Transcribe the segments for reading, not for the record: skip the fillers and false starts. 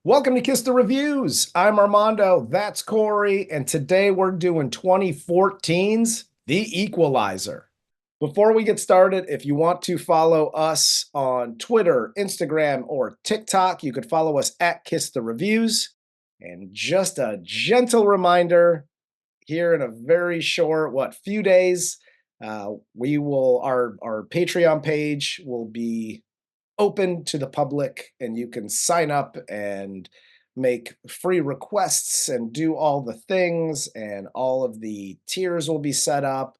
Welcome to Kiss the Reviews. I'm Armando, that's Corey, and today we're doing 2014's The Equalizer. Before we get started, if you want to follow us on Twitter, Instagram, or TikTok, you could follow us at Kiss the Reviews. And just a gentle reminder, here in a very short, few days, our Patreon page will be open to the public, and you can sign up and make free requests and do all the things, and all of the tiers will be set up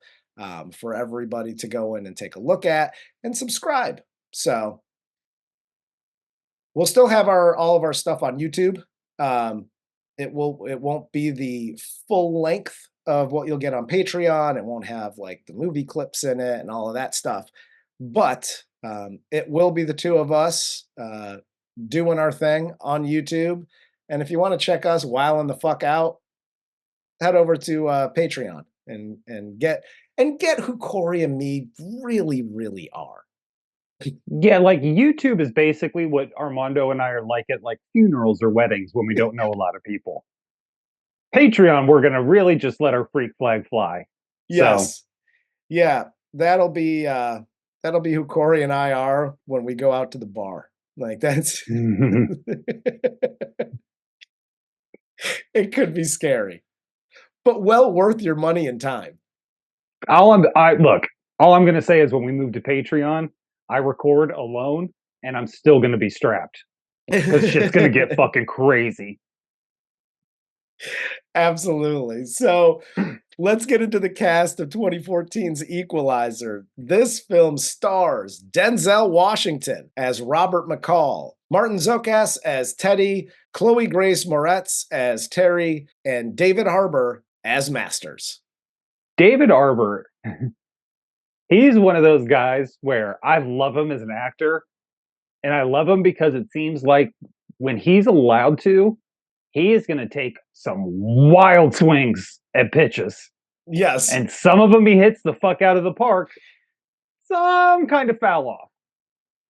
for everybody to go in and take a look at and subscribe. So we'll still have our all of our stuff on YouTube. um, it won't be the full length of what you'll get on Patreon. It won't have like the movie clips in it and all of that stuff, but it will be the two of us doing our thing on YouTube. And if you want to check us wilding the fuck out, head over to Patreon and get who Corey and me really are. Yeah, like YouTube is basically what Armando and I are like at like funerals or weddings when we don't know a lot of people. Patreon, we're gonna really just let our freak flag fly. So Yes, yeah, that'll be who Corey and I are when we go out to the bar. Like that's it could be scary, but well worth your money and time. all I'm gonna say is when we move to Patreon, I record alone and I'm still gonna be strapped because shit's gonna get fucking crazy. Absolutely. So let's get into the cast of 2014's Equalizer. This film stars Denzel Washington as Robert McCall, Marton Csokas as Teddy, Chloë Grace Moretz as Teri, and David Harbour as Masters. David Harbour, he's one of those guys where I love him as an actor, and I love him because it seems like when he's allowed to, he is going to take some wild swings at pitches. Yes. And some of them he hits the fuck out of the park, some kind of foul off.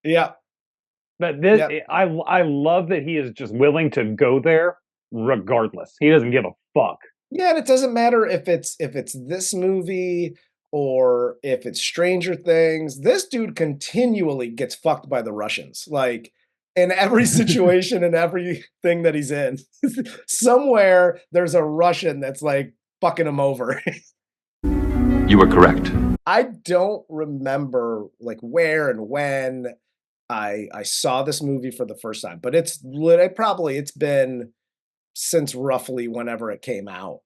Yeah. But this, Yep. I love that he is just willing to go there regardless. He doesn't give a fuck. Yeah, and it doesn't matter if it's this movie or if it's Stranger Things. This dude continually gets fucked by the Russians. Like in every situation and everything that he's in. Somewhere there's a Russian that's like fucking him over. You were correct. I don't remember like where and when I saw this movie for the first time, but it's been since roughly whenever it came out,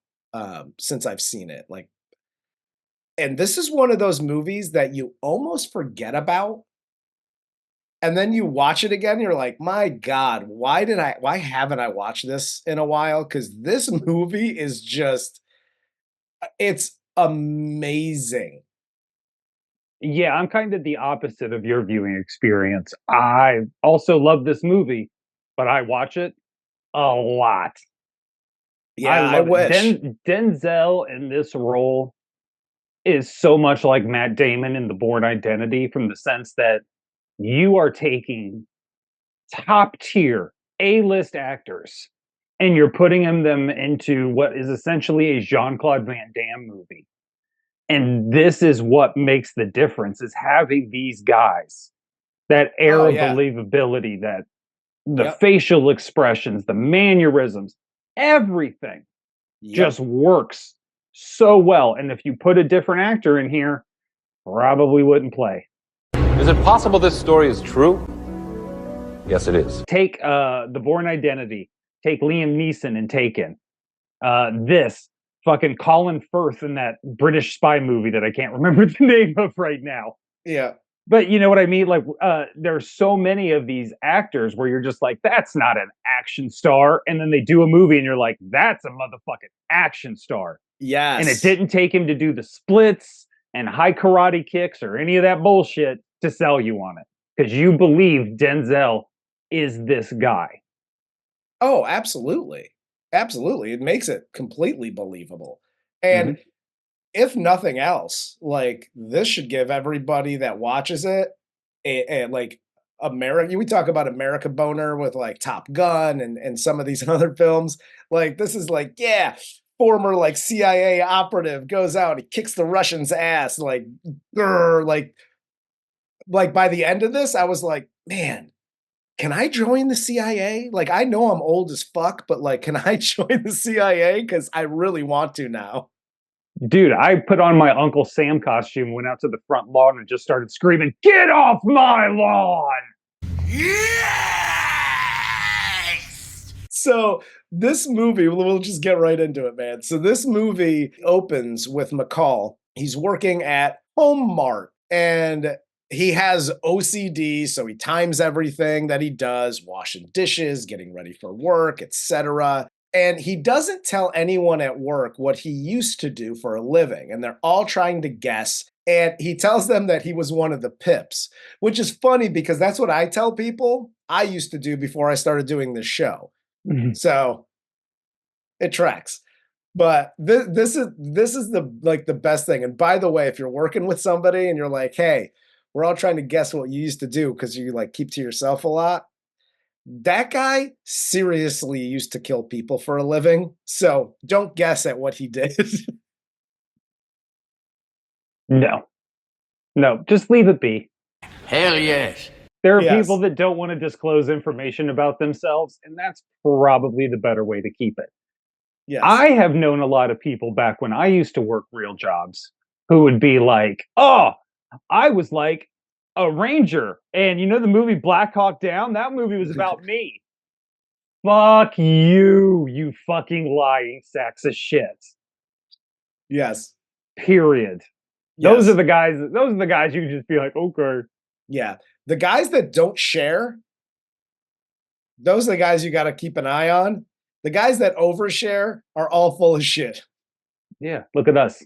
since I've seen it. Like, and this is one of those movies that you almost forget about, and then you watch it again, you're like, "My God, why haven't I watched this in a while?" Because this movie is just it's amazing. Yeah, I'm kind of the opposite of your viewing experience. I also love this movie, but I watch it a lot. I Yeah, I love it. wish. Denzel in this role is so much like Matt Damon in The Bourne Identity, from the sense that you are taking top tier A-list actors and you're putting them into what is essentially a Jean-Claude Van Damme movie. And this is what makes the difference, is having these guys, that air Oh, of yeah. believability, that the Yep. facial expressions, the mannerisms, everything Yep. just works so well. And if you put a different actor in here, probably wouldn't play. Is it possible this story is true? Yes, it is. Take The Bourne Identity, take Liam Neeson in Taken, this fucking Colin Firth in that British spy movie that I can't remember the name of right now. Yeah. But you know what I mean? Like, there's so many of these actors where you're just like, that's not an action star. And then they do a movie and you're like, that's a motherfucking action star. And it Yes. didn't take him to do the splits and high karate kicks or any of that bullshit to sell you on it. Because you believe Denzel is this guy. Oh, absolutely. Absolutely. It makes it completely believable. Mm-hmm. And if nothing else, like this should give everybody that watches it like America. We talk about America Boner with like Top Gun and some of these other films. Like this is like, yeah, former like CIA operative goes out, he kicks the Russians' ass, like, grr, like by the end of this, I was like, man, can I join the CIA? Like, I know I'm old as fuck, but like, can I join the CIA? Because I really want to now. Dude, I put on my Uncle Sam costume, went out to the front lawn, and just started screaming, "Get off my lawn!" Yes! So this movie, we'll just get right into it, man. So this movie opens with McCall. He's working at Home Mart and he has OCD, so he times everything that he does, washing dishes, getting ready for work, etc. And he doesn't tell anyone at work what he used to do for a living, and they're all trying to guess. And he tells them that he was one of the pips, which is funny because that's what I tell people I used to do before I started doing this show. So it tracks. But this is the best thing. And by the way, if you're working with somebody and you're like, hey, we're all trying to guess what you used to do because you like keep to yourself a lot. That guy seriously used to kill people for a living. So don't guess at what he did. No, just leave it be. Hell yes. There are Yes. people that don't want to disclose information about themselves, and that's probably the better way to keep it. Yes. I have known a lot of people back when I used to work real jobs who would be like, oh, I was like a ranger. And you know the movie Black Hawk Down? That movie was about me. Fuck you, you fucking lying sacks of shit. Yes. Period. Yes. Those are the guys you can just be like, okay. Yeah. The guys that don't share, those are the guys you got to keep an eye on. The guys that overshare are all full of shit. Yeah, look at us.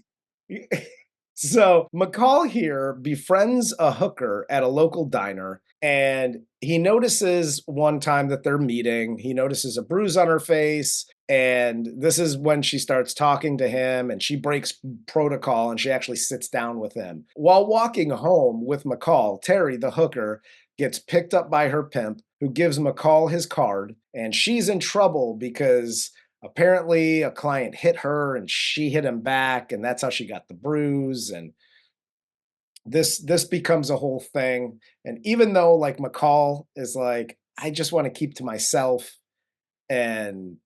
So McCall here befriends a hooker at a local diner, and he notices one time that they're meeting. He notices a bruise on her face, and this is when she starts talking to him, and she breaks protocol, and she actually sits down with him. While walking home with McCall, Teri, the hooker, gets picked up by her pimp, who gives McCall his card, and she's in trouble because apparently a client hit her and she hit him back, and that's how she got the bruise. And this becomes a whole thing. And even though like McCall is like, I just want to keep to myself and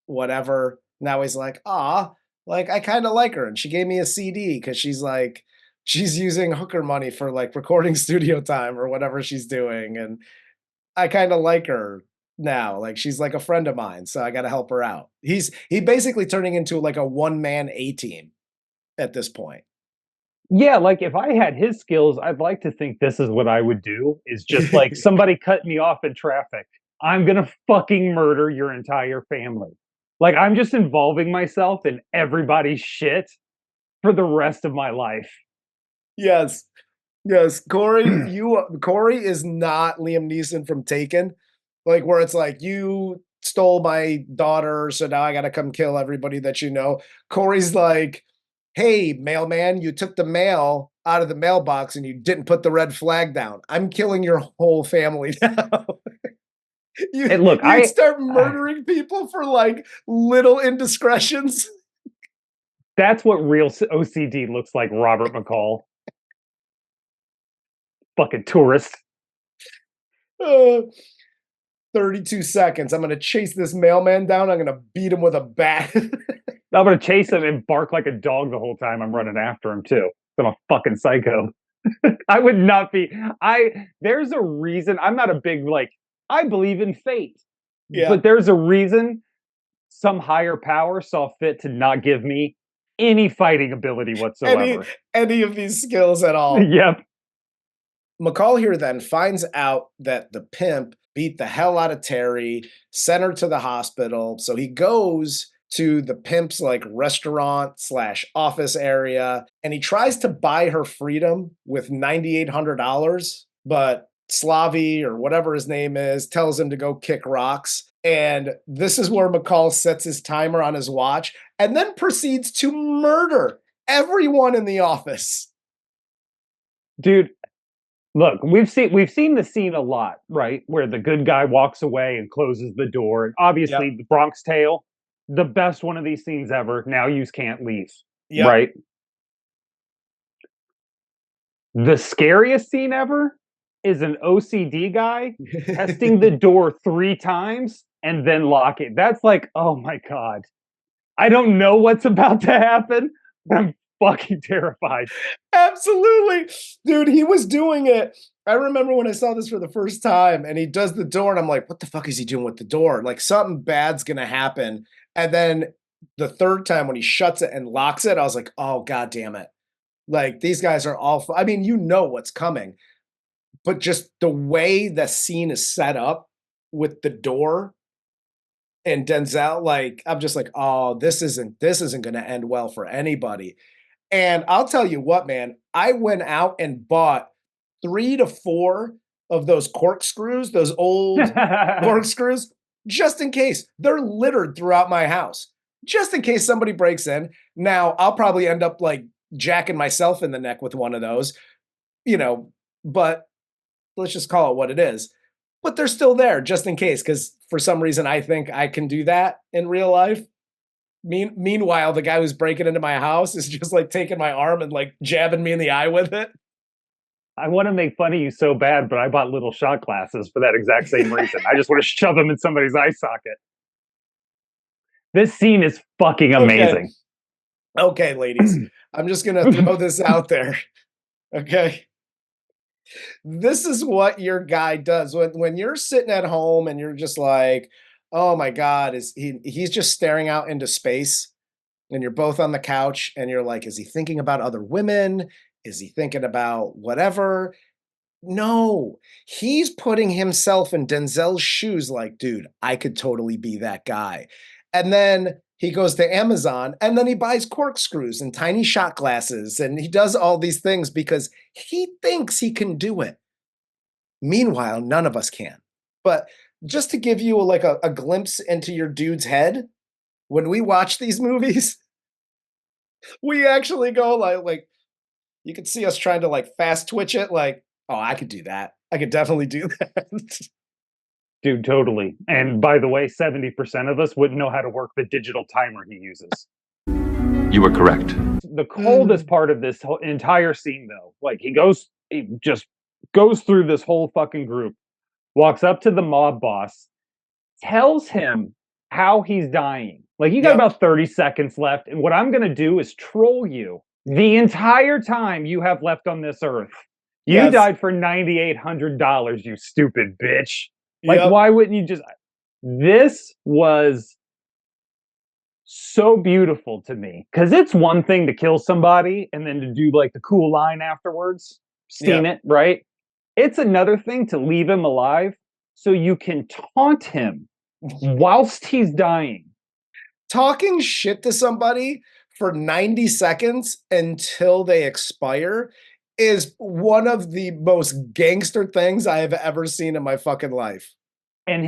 whatever, now he's like, like I kind of like her and she gave me a CD because she's using hooker money for like recording studio time or whatever she's doing, and I kind of like her now. Like she's like a friend of mine, so I got to help her out. He basically turning into like a one-man A-team at this point. Yeah, like if I had his skills, I'd like to think this is what I would do is just like somebody cut me off in traffic. I'm going to fucking murder your entire family. Like I'm just involving myself in everybody's shit for the rest of my life. Yes. Yes, Corey is not Liam Neeson from Taken. Like where it's like you stole my daughter, so now I got to come kill everybody that you know. Corey's like, hey, mailman, you took the mail out of the mailbox and you didn't put the red flag down. I'm killing your whole family now. You'd start murdering people for like little indiscretions. That's what real OCD looks like, Robert McCall. Fucking tourist. 32 seconds. I'm going to chase this mailman down. I'm going to beat him with a bat. I'm going to chase him and bark like a dog the whole time I'm running after him, too. I'm a fucking psycho. I would not be. There's a reason. I'm not a big, like, I believe in fate. Yeah. But there's a reason some higher power saw fit to not give me any fighting ability whatsoever. Any of these skills at all. Yep. McCall here then finds out that the pimp beat the hell out of Teri, sent her to the hospital. So he goes to the pimp's like restaurant / office area, and he tries to buy her freedom with $9,800, but Slavi or whatever his name is tells him to go kick rocks. And this is where McCall sets his timer on his watch and then proceeds to murder everyone in the office. Dude, Look, we've seen the scene a lot, right? Where the good guy walks away and closes the door. And Yep. obviously, the Bronx Tale, the best one of these scenes ever. Now you can't leave, Yep. right? The scariest scene ever is an OCD guy testing the door 3 times and then lock it. That's like, oh my god, I don't know what's about to happen, but I'm fucking terrified. Absolutely. Dude, he was doing it. I remember when I saw this for the first time and he does the door and I'm like, what the fuck is he doing with the door? Like something bad's gonna happen. And then the third time when he shuts it and locks it, I was like, oh god damn it. Like these guys are all I mean, you know what's coming, but just the way the scene is set up with the door and Denzel, like, I'm just like, oh, this isn't gonna end well for anybody. And I'll tell you what, man, I went out and bought 3 to 4 of those corkscrews, those old corkscrews, just in case. They're littered throughout my house, just in case somebody breaks in. Now, I'll probably end up, like, jacking myself in the neck with one of those, you know, but let's just call it what it is. But they're still there just in case, because for some reason, I think I can do that in real life. Meanwhile, the guy who's breaking into my house is just like taking my arm and like jabbing me in the eye with it. I want to make fun of you so bad, but I bought little shot glasses for that exact same reason. I just want to shove them in somebody's eye socket. This scene is fucking amazing. Okay, ladies, I'm just gonna throw this out there. Okay. This is what your guy does when you're sitting at home and you're just like, oh my God, he's just staring out into space and you're both on the couch and you're like, is he thinking about other women? Is he thinking about whatever? No, he's putting himself in Denzel's shoes like, dude, I could totally be that guy. And then he goes to Amazon and then he buys corkscrews and tiny shot glasses and he does all these things because he thinks he can do it. Meanwhile, none of us can. But just to give you a glimpse into your dude's head, when we watch these movies, we actually go like you could see us trying to like fast twitch it like, oh, I could do that. I could definitely do that. Dude, totally. And by the way, 70% of us wouldn't know how to work the digital timer he uses. You were correct. The coldest part of this whole entire scene, though, like he just goes through this whole fucking group, walks up to the mob boss, tells him how he's dying. Like, you got Yep. about 30 seconds left, and what I'm going to do is troll you the entire time you have left on this earth. You Yes. died for $9,800, you stupid bitch. Like, Yep. why wouldn't you just... This was so beautiful to me, because it's one thing to kill somebody and then to do, like, the cool line afterwards, steam it, right? It's another thing to leave him alive so you can taunt him whilst he's dying. Talking shit to somebody for 90 seconds until they expire is one of the most gangster things I have ever seen in my fucking life. And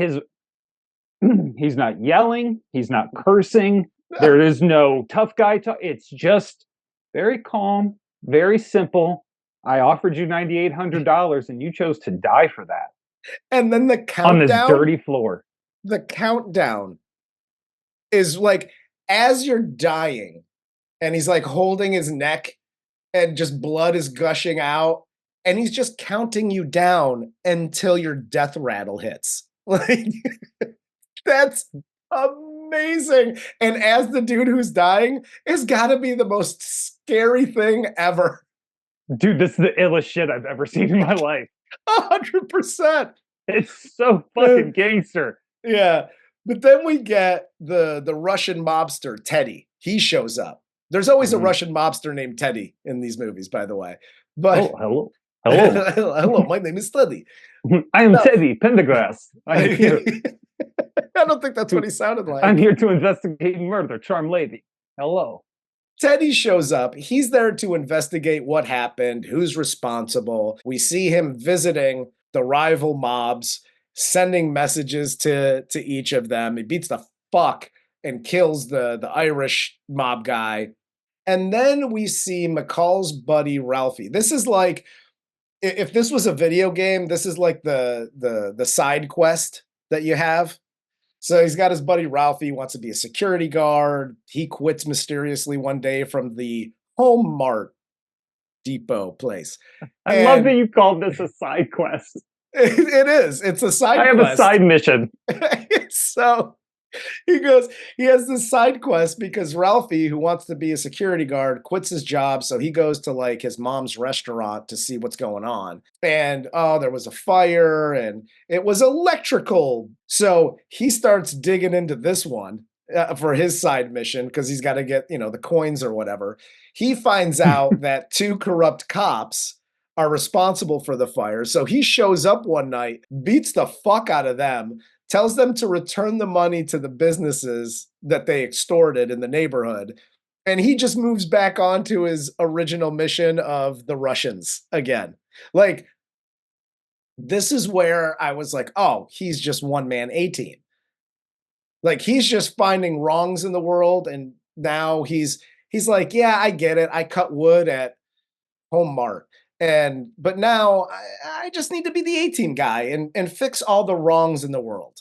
he's not yelling, he's not cursing, there is no tough guy talk. It's just very calm, very simple. I offered you $9,800 and you chose to die for that. And then the countdown on this dirty floor. The countdown is like as you're dying and he's like holding his neck and just blood is gushing out and he's just counting you down until your death rattle hits. Like that's amazing. And as the dude who's dying, it's got to be the most scary thing ever. Dude, this is the illest shit I've ever seen in my life. 100%. It's so fucking gangster. Yeah. But then we get the Russian mobster, Teri. He shows up. There's always a Russian mobster named Teri in these movies, by the way. But hello. Hello. Hello, my name is Teri. I am Teddy Pendergrass. I'm here. I don't think that's what he sounded like. I'm here to investigate murder, charm lady. Hello. Teddy shows up. He's there to investigate what happened, who's responsible. We see him visiting the rival mobs, sending messages to each of them. He beats the fuck and kills the Irish mob guy. And then we see McCall's buddy Ralphie. This is like If this was a video game, this is like the side quest that you have. So he's got his buddy Ralphie, wants to be a security guard. He quits mysteriously one day from the Home Mart Depot place. I love that And you called this a side quest. it is. It's a side I have quest. a side mission. So he goes, he has this side quest because Ralphie, who wants to be a security guard, quits his job. So he goes to like his mom's restaurant to see what's going on. And oh, there was a fire and it was electrical. So he starts digging into this one for his side mission because he's got to get, the coins or whatever. He finds out that two corrupt cops are responsible for the fire. So he shows up one night, beats the fuck out of them, tells them to return the money to the businesses that they extorted in the neighborhood. And he just moves back onto his original mission of the Russians again. Like, this is where I was like, oh, he's just one man A-team. Like, he's just finding wrongs in the world. And now he's like, yeah, I get it. I cut wood at Home Mart. But now I just need to be the A-team guy and fix all the wrongs in the world.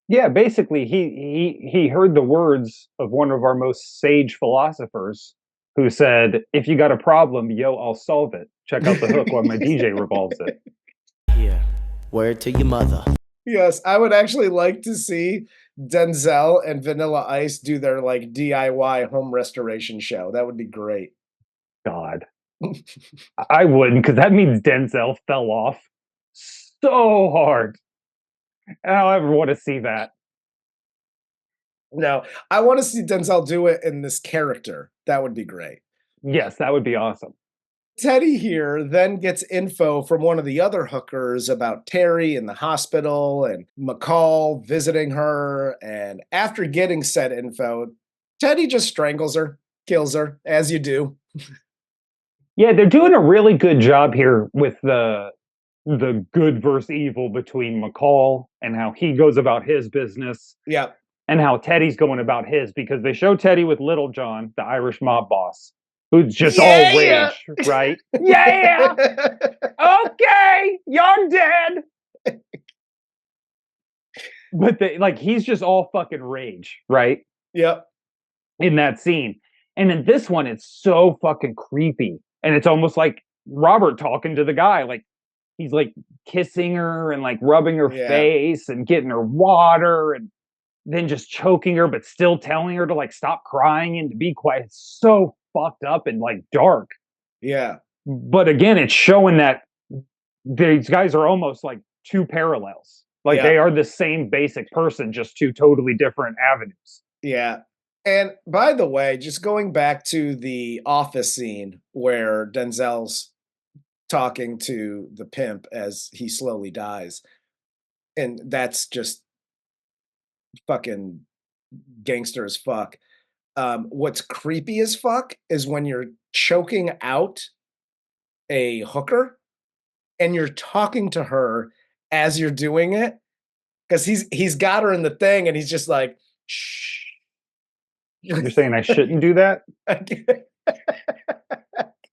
Yeah, basically he heard the words of one of our most sage philosophers who said, if you got a problem, yo, I'll solve it. Check out the hook while my DJ revolves it. Here, word to your mother. Yes, I would actually like to see Denzel and Vanilla Ice do their like DIY home restoration show. That would be great. God. I wouldn't, because that means Denzel fell off so hard. I don't ever want to see that. No, I want to see Denzel do it in this character. That would be great. Yes, that would be awesome. Teddy here then gets info from one of the other hookers about Teri in the hospital and McCall visiting her. And after getting said info, Teddy just strangles her, kills her, as you do. Yeah, they're doing a really good job here with the good versus evil between McCall and how he goes about his business. Yeah. And how Teddy's going about his, because they show Teddy with Little John, the Irish mob boss, who's just all rage, right? Yeah! Okay! You're dead! But he's just all fucking rage, right? Yep. In that scene. And in this one, it's so fucking creepy. And it's almost like Robert talking to the guy. Like, he's like kissing her and like rubbing her face and getting her water and then just choking her, but still telling her to like stop crying and to be quiet. It's so fucked up and like dark. Yeah. But again, it's showing that these guys are almost like two parallels. Like they are the same basic person, just two totally different avenues. Yeah. And by the way, just going back to the office scene where Denzel's talking to the pimp as he slowly dies. And that's just fucking gangster as fuck. What's creepy as fuck is when you're choking out a hooker and you're talking to her as you're doing it, because he's got her in the thing and he's just like, shh. You're saying I shouldn't do that?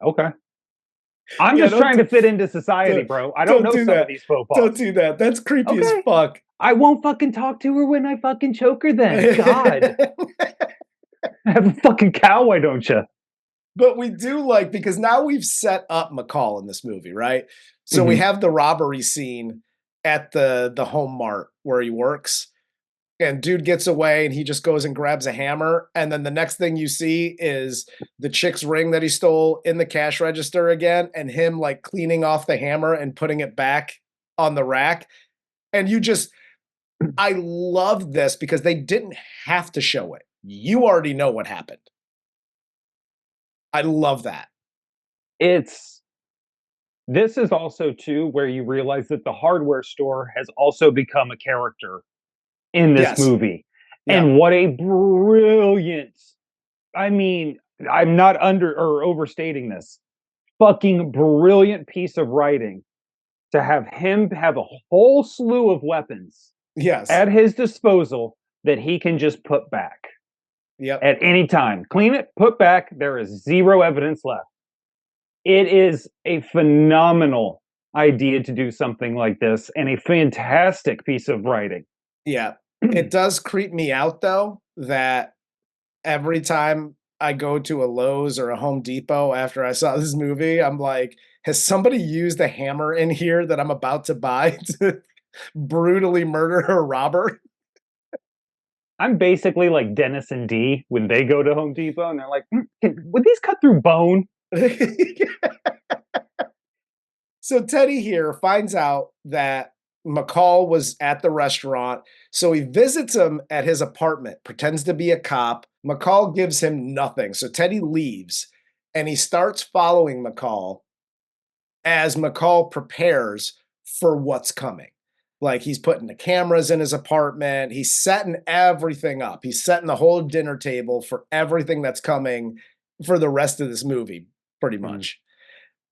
Okay. I'm just trying to fit into society, bro. I don't know some of these faux pas. Don't do that. That's creepy as fuck. I won't fucking talk to her when I fucking choke her then. God. Have a fucking cow, why don't you? But we do like, because now we've set up McCall in this movie, right? So we have the robbery scene at the Home Mart where he works. And dude gets away and he just goes and grabs a hammer. And then the next thing you see is the chick's ring that he stole in the cash register again. And him like cleaning off the hammer and putting it back on the rack. And I love this because they didn't have to show it. You already know what happened. I love that. This is also too where you realize that the hardware store has also become a character in this movie. And what a brilliant, I mean, I'm not overstating this, fucking brilliant piece of writing to have him have a whole slew of weapons at his disposal that he can just put back at any time. Clean it, put back, there is zero evidence left. It is a phenomenal idea to do something like this and a fantastic piece of writing. Yeah. It does creep me out though that every time I go to a Lowe's or a Home Depot after I saw this movie, I'm like, has somebody used a hammer in here that I'm about to buy to brutally murder or rob her? I'm basically like Dennis and Dee when they go to Home Depot and they're like, would these cut through bone? So Teddy here finds out that McCall was at the restaurant. So he visits him at his apartment, pretends to be a cop. McCall gives him nothing. So Teddy leaves and he starts following McCall as McCall prepares for what's coming. Like he's putting the cameras in his apartment, he's setting everything up. He's setting the whole dinner table for everything that's coming for the rest of this movie, pretty much.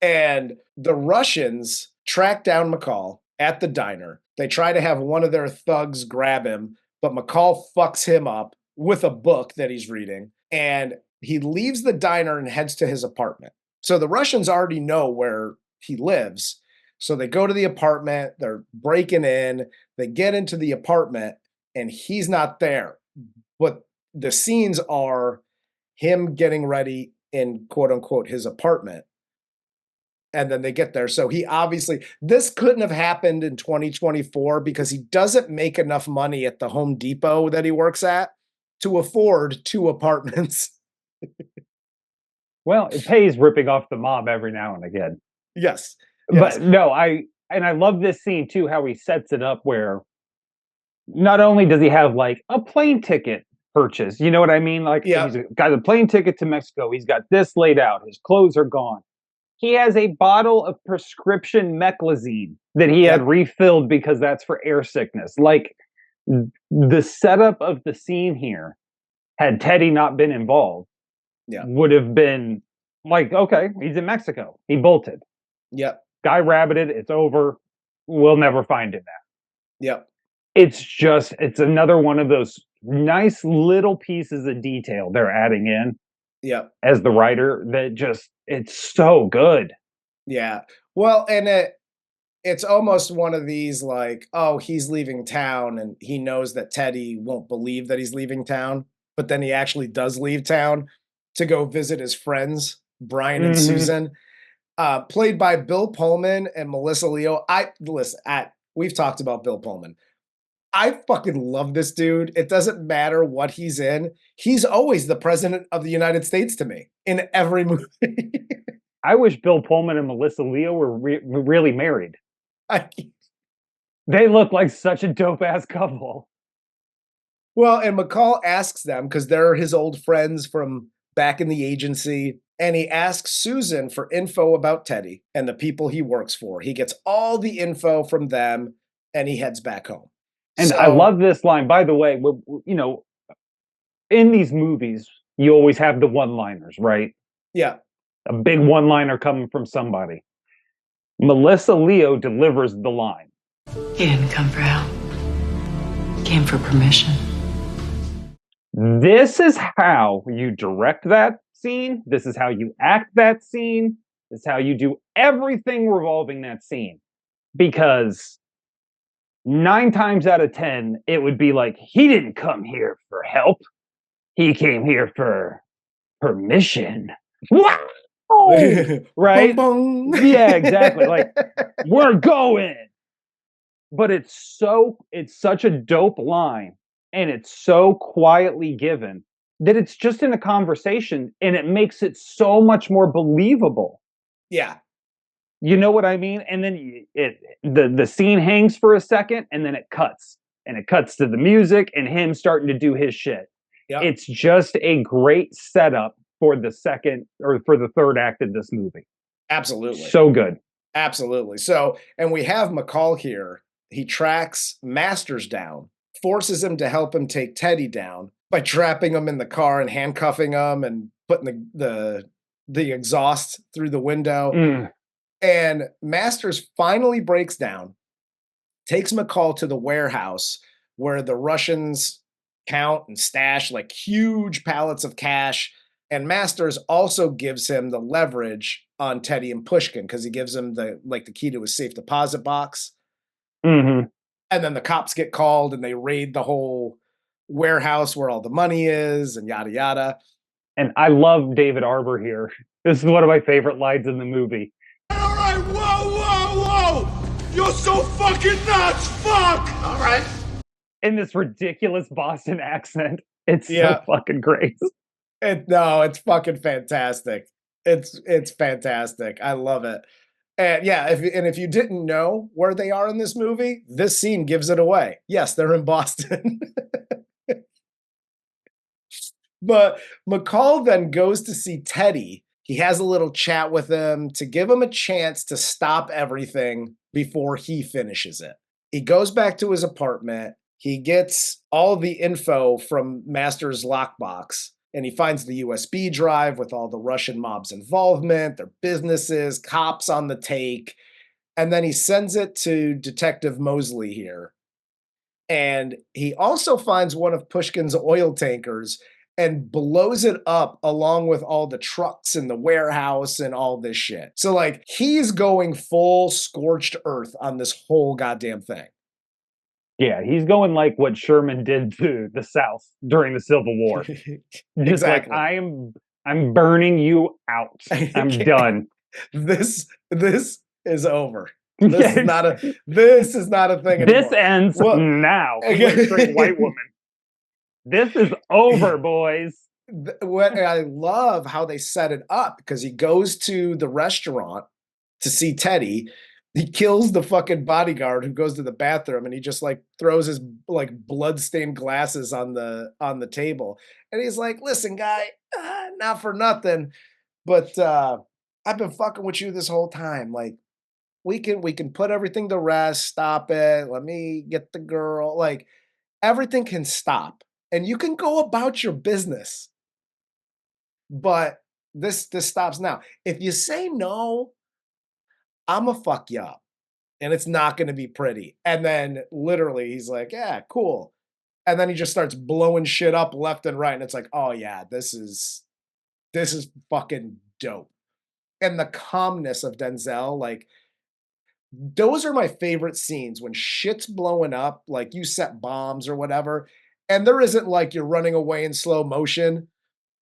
And the Russians track down McCall at the diner. They try to have one of their thugs grab him, but McCall fucks him up with a book that he's reading. And he leaves the diner and heads to his apartment. So the Russians already know where he lives. So they go to the apartment, they're breaking in, they get into the apartment, and he's not there. But the scenes are him getting ready in quote unquote his apartment. And then they get there. So he obviously, this couldn't have happened in 2024 because he doesn't make enough money at the Home Depot that he works at to afford 2 apartments. Well, it pays ripping off the mob every now and again. Yes. But no, I love this scene too, how he sets it up where not only does he have like a plane ticket purchase, you know what I mean? Like he's got a plane ticket to Mexico. He's got this laid out. His clothes are gone. He has a bottle of prescription meclizine that he had refilled because that's for air sickness. Like the setup of the scene here, had Teddy not been involved, would have been like, okay, he's in Mexico. He bolted. Yep. Guy rabbited. It's over. We'll never find him now. Yep. It's another one of those nice little pieces of detail they're adding in. Yep. As the writer that it's so good. Yeah. Well, and it's almost one of these like, oh, he's leaving town and he knows that Teddy won't believe that he's leaving town, but then he actually does leave town to go visit his friends, Brian and Susan, played by Bill Pullman and Melissa Leo. We've talked about Bill Pullman. I fucking love this dude. It doesn't matter what he's in. He's always the president of the United States to me in every movie. I wish Bill Pullman and Melissa Leo were really married. They look like such a dope-ass couple. Well, and McCall asks them, because they're his old friends from back in the agency, and he asks Susan for info about Teddy and the people he works for. He gets all the info from them, and he heads back home. And I love this line. By the way, you know, in these movies, you always have the one-liners, right? Yeah. A big one-liner coming from somebody. Melissa Leo delivers the line. He didn't come for help. He came for permission. This is how you direct that scene. This is how you act that scene. This is how you do everything revolving that scene. Because 9 times out of 10, it would be like, he didn't come here for help. He came here for permission. Wow! Right? Bong, bong. Yeah, exactly. Like, we're going. But it's such a dope line, and it's so quietly given that it's just in a conversation, and it makes it so much more believable. Yeah. You know what I mean? And then the scene hangs for a second, and then it cuts. And it cuts to the music and him starting to do his shit. Yep. It's just a great setup for the second or for the third act of this movie. Absolutely. So good. Absolutely. So, and we have McCall here. He tracks Masters down, forces him to help him take Teddy down by trapping him in the car and handcuffing him and putting the exhaust through the window. And Masters finally breaks down, takes McCall to the warehouse where the Russians count and stash like huge pallets of cash. And Masters also gives him the leverage on Teddy and Pushkin because he gives him the key to his safe deposit box. Mm-hmm. And then the cops get called and they raid the whole warehouse where all the money is and yada yada. And I love David Harbour here. This is one of my favorite lines in the movie. All right, whoa! You're so fucking nuts! Fuck! All right. In this ridiculous Boston accent. It's Yeah. so fucking great. It's fucking fantastic. It's fantastic. I love it. And yeah, if you didn't know where they are in this movie, this scene gives it away. Yes, they're in Boston. But McCall then goes to see Teddy. He has a little chat with him to give him a chance to stop everything before he finishes it. He goes back to his apartment. He gets all the info from Master's lockbox, and he finds the USB drive with all the Russian mob's involvement, their businesses, cops on the take. And then he sends it to Detective Mosley here. And he also finds one of Pushkin's oil tankers and blows it up along with all the trucks in the warehouse and all this shit. So, like, he's going full scorched earth on this whole goddamn thing. Yeah, he's going like what Sherman did to the South during the Civil War. Just Exactly. like, I'm burning you out. I'm done. This is over. This is not a thing anymore. This ends now. Straight white woman. This is over, boys. What I love how they set it up, because he goes to the restaurant to see Teddy. He kills the fucking bodyguard who goes to the bathroom, and he just like throws his like blood-stained glasses on the table. And he's like, "Listen, guy, not for nothing, but I've been fucking with you this whole time. Like, we can put everything to rest. Stop it. Let me get the girl. Like, everything can stop, and you can go about your business. But this stops now. If you say no, I'ma fuck you up, and it's not gonna be pretty." And then literally he's like, "Yeah, cool." And then he just starts blowing shit up left and right, and it's like, "Oh yeah, this is fucking dope." And the calmness of Denzel, like, those are my favorite scenes when shit's blowing up, like you set bombs or whatever, and there isn't like you're running away in slow motion.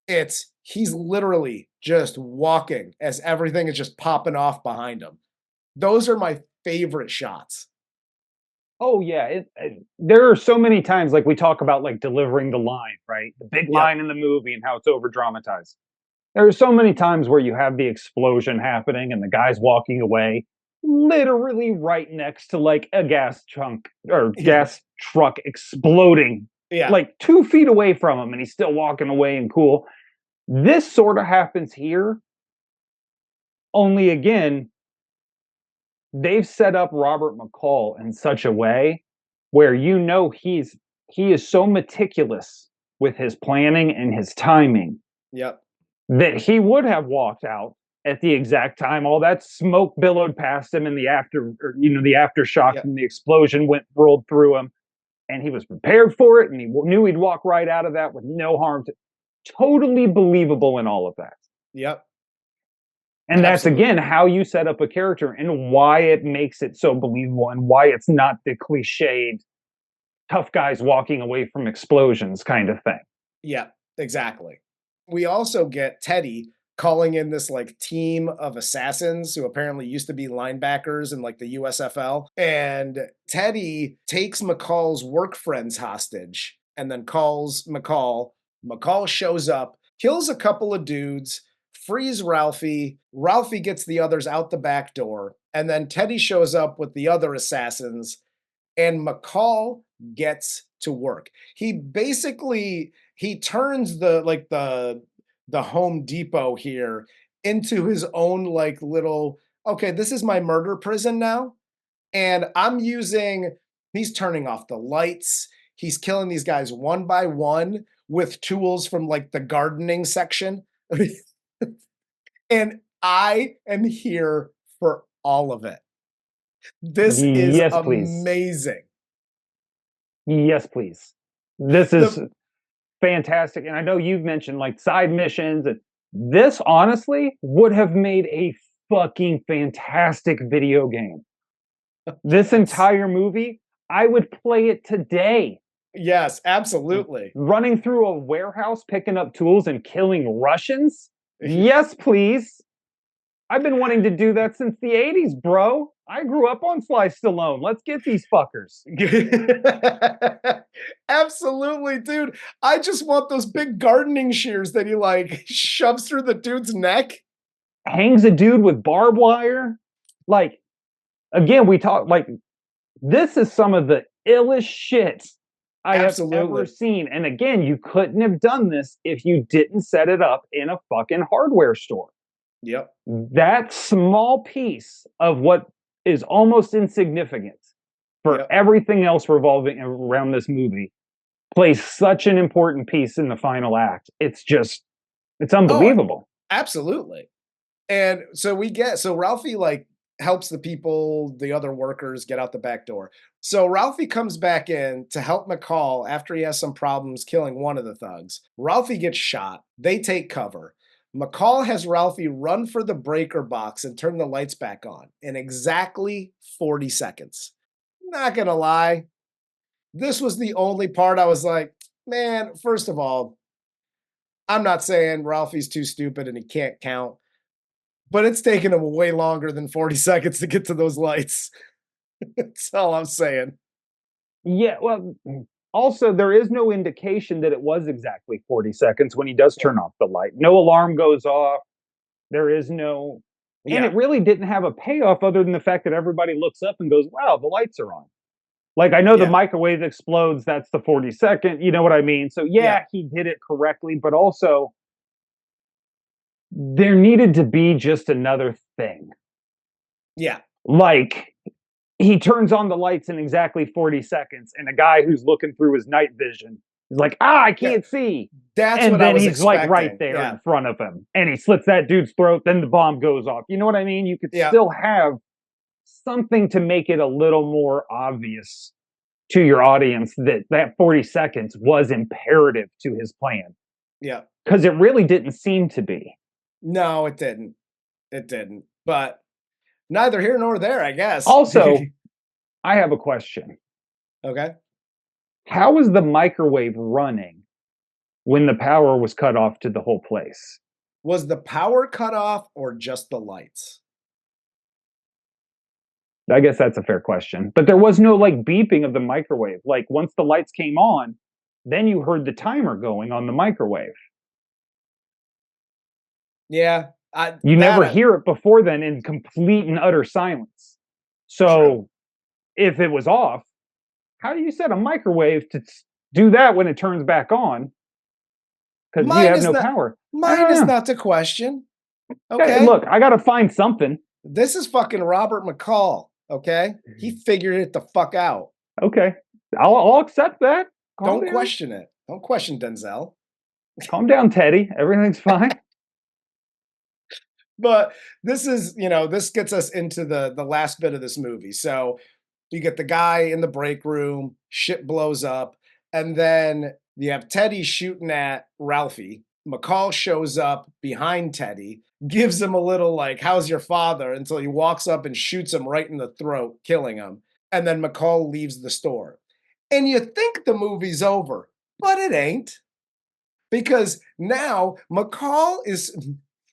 It's he's literally just walking as everything is just popping off behind him. Those are my favorite shots. Oh yeah, there are so many times like we talk about like delivering the line, right? The big line in the movie and how it's over dramatized. There are so many times where you have the explosion happening and the guy's walking away, literally right next to like a gas truck exploding, like 2 feet away from him, and he's still walking away and cool. This sort of happens here, only again, they've set up Robert McCall in such a way where he is so meticulous with his planning and his timing. Yep. That he would have walked out at the exact time all that smoke billowed past him and the aftershock from the explosion rolled through him, and he was prepared for it, and he knew he'd walk right out of that with no harm. Totally believable in all of that. Yep. And that's, again, how you set up a character and why it makes it so believable and why it's not the cliched tough guys walking away from explosions kind of thing. Yeah, exactly. We also get Teddy calling in this like team of assassins who apparently used to be linebackers in like the USFL. And Teddy takes McCall's work friends hostage and then calls McCall. McCall shows up, kills a couple of dudes, frees Ralphie. Ralphie gets the others out the back door. And then Teddy shows up with the other assassins, and McCall gets to work. He basically, he turns the Home Depot here into his own like little, okay, this is my murder prison now. And he's turning off the lights. He's killing these guys one by one with tools from like the gardening section. And I am here for all of it. This is amazing. Yes, please. This is fantastic. And I know you've mentioned like side missions. And this honestly would have made a fucking fantastic video game. This entire movie, I would play it today. Yes, absolutely. Running through a warehouse, picking up tools and killing Russians? Yes, please. I've been wanting to do that since the 80s, bro. I grew up on Sly Stallone. Let's get these fuckers. Absolutely, dude. I just want those big gardening shears that he like shoves through the dude's neck. Hangs a dude with barbed wire. Like, again, we talk like this is some of the illest shit I have ever seen. And again, you couldn't have done this if you didn't set it up in a fucking hardware store. Yep. That small piece of what is almost insignificant for everything else revolving around this movie plays such an important piece in the final act. It's unbelievable. Oh, absolutely. And so Ralphie like helps the people, the other workers get out the back door. So Ralphie comes back in to help McCall after he has some problems killing one of the thugs. Ralphie gets shot. They take cover. McCall has Ralphie run for the breaker box and turn the lights back on in exactly 40 seconds. Not gonna lie, this was the only part I was like, man, first of all, I'm not saying Ralphie's too stupid and he can't count, but it's taken him way longer than 40 seconds to get to those lights. That's all I'm saying. Yeah, well, also, there is no indication that it was exactly 40 seconds when he does turn off the light. No alarm goes off. There is no... And it really didn't have a payoff other than the fact that everybody looks up and goes, wow, the lights are on. Like, I know the microwave explodes. That's the 42nd. You know what I mean? So, he did it correctly. But also, there needed to be just another thing. Yeah. Like... He turns on the lights in exactly 40 seconds, and a guy who's looking through his night vision is like, I can't see. That's and what then I was he's expecting. Like right there in front of him, and he slits that dude's throat. Then the bomb goes off. You know what I mean? You could still have something to make it a little more obvious to your audience that 40 seconds was imperative to his plan. Yeah, because it really didn't seem to be. No, it didn't. It didn't. But neither here nor there, I guess. Also, I have a question. Okay. How was the microwave running when the power was cut off to the whole place? Was the power cut off or just the lights? I guess that's a fair question. But there was no like beeping of the microwave. Like once the lights came on, then you heard the timer going on the microwave. Yeah. You never hear it before then in complete and utter silence. So if it was off, how do you set a microwave to do that when it turns back on? Because you have no power. Mine is not the question. Okay. Hey, look, I got to find something. This is fucking Robert McCall. Okay. He figured it the fuck out. Okay. I'll accept that. Don't question it. Don't question Denzel. Calm down, Teddy. Everything's fine. But this is, this gets us into the last bit of this movie. So you get the guy in the break room, shit blows up, and then you have Teddy shooting at Ralphie. McCall shows up behind Teddy, gives him a little like, how's your father? Until he walks up and shoots him right in the throat, killing him. And then McCall leaves the store. And you think the movie's over, but it ain't. Because now McCall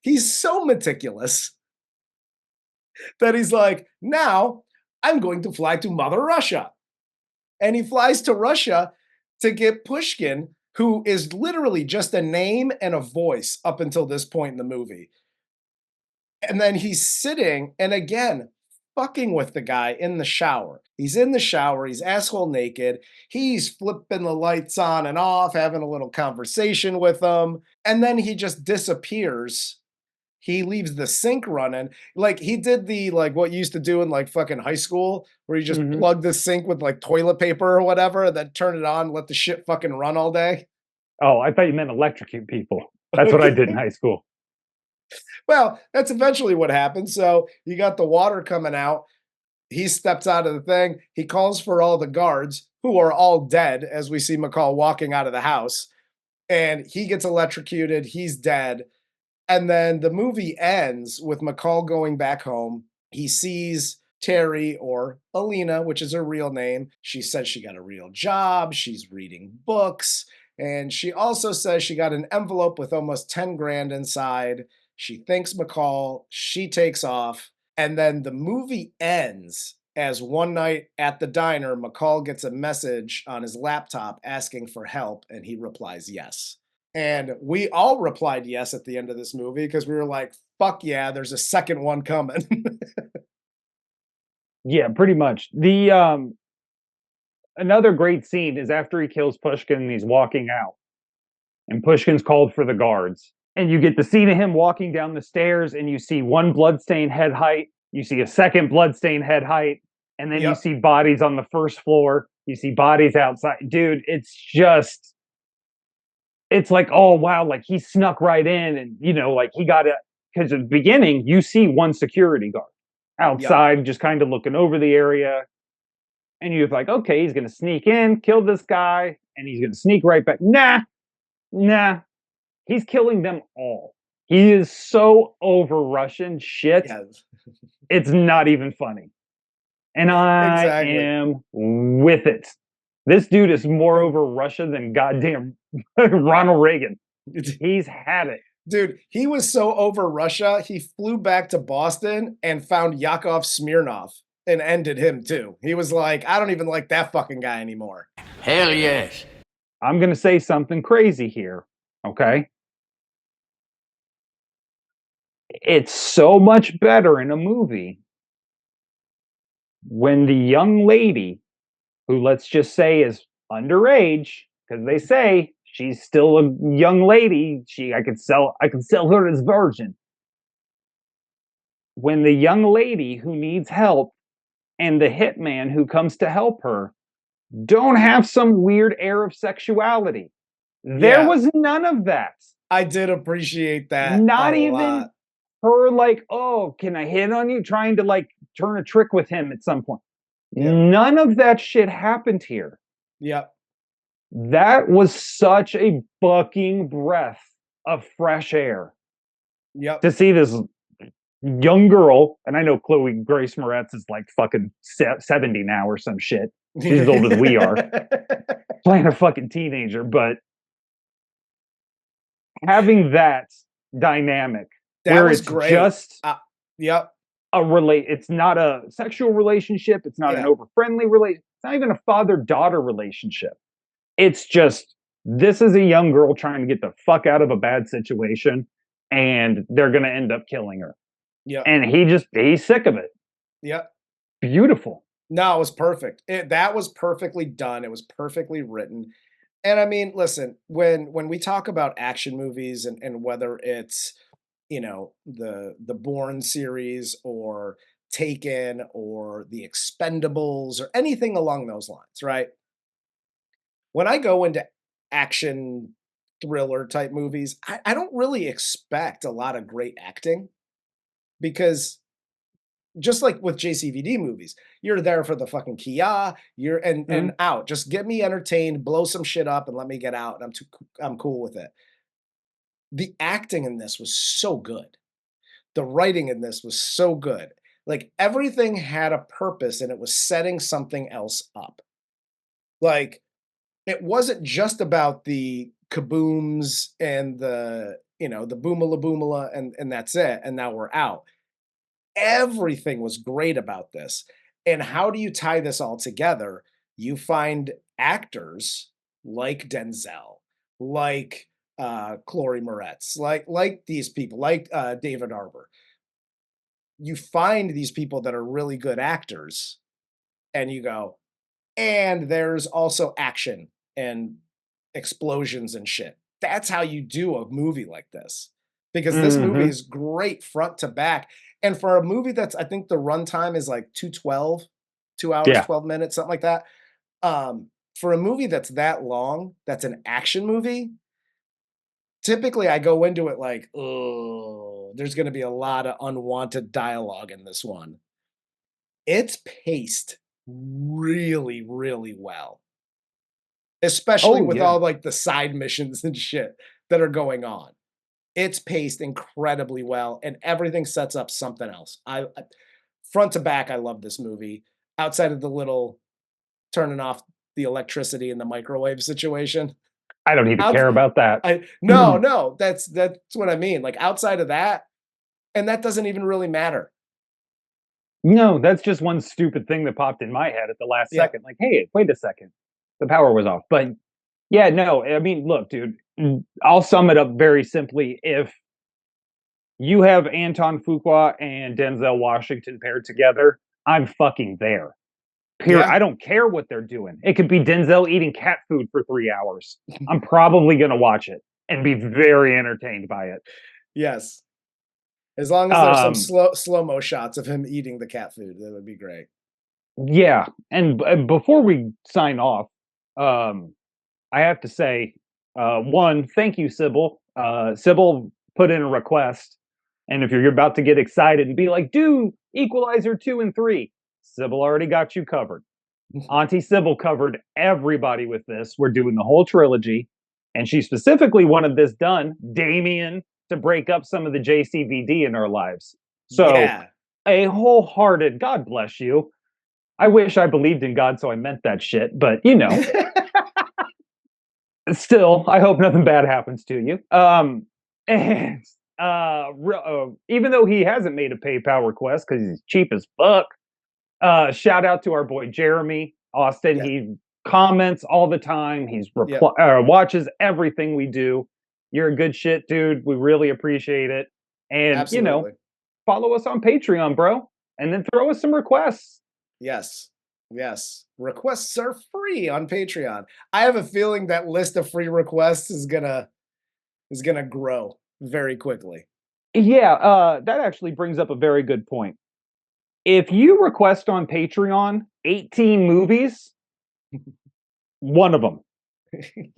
he's so meticulous that he's like, now I'm going to fly to Mother Russia. And he flies to Russia to get Pushkin, who is literally just a name and a voice up until this point in the movie. And then he's sitting and again, fucking with the guy in the shower. He's in the shower. He's asshole naked. He's flipping the lights on and off, having a little conversation with him. And then he just disappears. He leaves the sink running. Like he did what you used to do in like fucking high school where you just plug the sink with like toilet paper or whatever, and then turn it on, let the shit fucking run all day. Oh, I thought you meant electrocute people. That's what I did in high school. Well, that's eventually what happened. So you got the water coming out. He steps out of the thing. He calls for all the guards who are all dead as we see McCall walking out of the house. And he gets electrocuted. He's dead. And then the movie ends with McCall going back home. He sees Teri, or Alina, which is her real name. She says she got a real job. She's reading books. And she also says she got an envelope with almost 10 grand inside. She thanks McCall. She takes off. And then the movie ends as one night at the diner, McCall gets a message on his laptop asking for help, and he replies yes. And we all replied yes at the end of this movie because we were like, fuck yeah, there's a second one coming. Yeah, pretty much. The another great scene is after he kills Pushkin and he's walking out. And Pushkin's called for the guards. And you get the scene of him walking down the stairs, and you see one bloodstained head height, you see a second bloodstained head height, and then you see bodies on the first floor, you see bodies outside. Dude, it's like, oh wow, like he snuck right in, and you know, like he got it. Because at the beginning, you see one security guard outside just kind of looking over the area, and you're like, okay, he's gonna sneak in, kill this guy, and he's gonna sneak right back. Nah, he's killing them all. He is so over Russian shit. Yes. It's not even funny. And I am with it. This dude is more over Russia than goddamn Ronald Reagan. He's had it. Dude, he was so over Russia, he flew back to Boston and found Yakov Smirnov and ended him too. He was like, I don't even like that fucking guy anymore. Hell yes. I'm going to say something crazy here, okay? It's so much better in a movie when the young lady, who let's just say is underage, because they say she's still a young lady, I could sell her as virgin. When the young lady who needs help and the hitman who comes to help her don't have some weird air of sexuality. There was none of that. I did appreciate that. Not even her like, oh, can I hit on you? Trying to like turn a trick with him at some point. None of that shit happened here. Yep. That was such a bucking breath of fresh air. Yep. To see this young girl, and I know Chloë Grace Moretz is like fucking 70 now or some shit. She's as old as we are. Playing a fucking teenager, but having that dynamic where was it's great. Just it's not a sexual relationship, it's not an over friendly relationship, it's not even a father-daughter relationship. It's just, this is a young girl trying to get the fuck out of a bad situation, and they're gonna end up killing her. Yeah. And he's sick of it. Yep. Beautiful. No, it was perfect. That was perfectly done. It was perfectly written. And I mean, listen, when we talk about action movies and whether it's, you know, the Bourne series or Taken or The Expendables or anything along those lines, right? When I go into action thriller type movies, I don't really expect a lot of great acting, because just like with JCVD movies, you're there for the fucking Kia, and out. Just get me entertained, blow some shit up, and let me get out, and I'm cool with it. The acting in this was so good. The writing in this was so good. Like, everything had a purpose, and it was setting something else up. Like, it wasn't just about the kabooms and the, you know, the boomala boomala, and that's it, and now we're out. Everything was great about this. And how do you tie this all together? You find actors like Denzel, like Chloë Moretz, like these people, like David Harbour. You find these people that are really good actors, and you go, and there's also action and explosions and shit. That's how you do a movie like this. Because this movie is great front to back. And for a movie that's, I think the runtime is like 2:12, 2 hours, 12 minutes, something like that. For a movie that's that long, that's an action movie, typically I go into it like, oh, there's going to be a lot of unwanted dialogue in this one. It's paced really, really well. Especially with all like the side missions and shit that are going on. It's paced incredibly well, and everything sets up something else. Front to back, I love this movie. Outside of the little turning off the electricity in the microwave situation. I don't even care about that. No, that's what I mean. Like outside of that, and that doesn't even really matter. No, that's just one stupid thing that popped in my head at the last Yeah. second. Like, hey, wait a second. The power was off. But yeah, no, I mean, look, dude, I'll sum it up very simply. If you have Antoine Fuqua and Denzel Washington paired together, I'm fucking there. Period. Yeah. I don't care what they're doing. It could be Denzel eating cat food for 3 hours. I'm probably going to watch it and be very entertained by it. Yes. As long as there's some slow-mo shots of him eating the cat food, that would be great. Yeah. And before we sign off, I have to say, one, thank you, Sybil. Sybil put in a request. And if you're about to get excited and be like, do Equalizer 2 and 3, Sybil already got you covered. Auntie Sybil covered everybody with this. We're doing the whole trilogy. And she specifically wanted this done, Damien, to break up some of the JCVD in our lives. So Yeah. a wholehearted, God bless you. I wish I believed in God, so I meant that shit. But, you know, still, I hope nothing bad happens to you. And even though he hasn't made a PayPal request because he's cheap as fuck, shout out to our boy Jeremy Austin. Yeah. He comments all the time. He's watches everything we do. You're a good shit, dude. We really appreciate it. And Absolutely. you know, follow us on Patreon, bro, and then throw us some requests. Yes. Yes. Requests are free on Patreon. I have a feeling that list of free requests is gonna grow very quickly. Yeah, that actually brings up a very good point. If you request on Patreon 18 movies, one of them.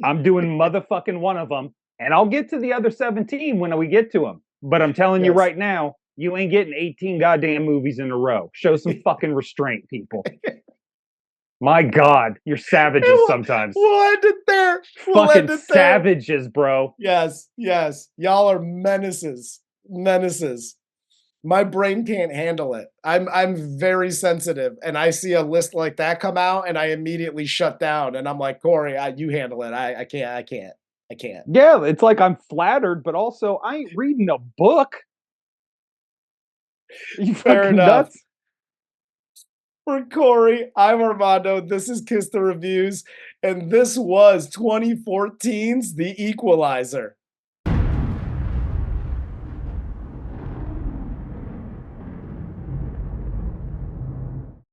I'm doing motherfucking one of them, and I'll get to the other 17 when we get to them. But I'm telling you right now, you ain't getting 18 goddamn movies in a row. Show some fucking restraint, people. My God, you're savages sometimes. We'll end it there. Fucking savages, bro. Yes, yes. Y'all are menaces. Menaces. My brain can't handle it. I'm very sensitive, and I see a list like that come out, and I immediately shut down. And I'm like, Corey, you handle it. I can't. Yeah, it's like I'm flattered, but also I ain't reading a book. You Fair fucking enough. nuts. For Corey, I'm Armando. This is Kiss the Reviews, and this was 2014's The Equalizer.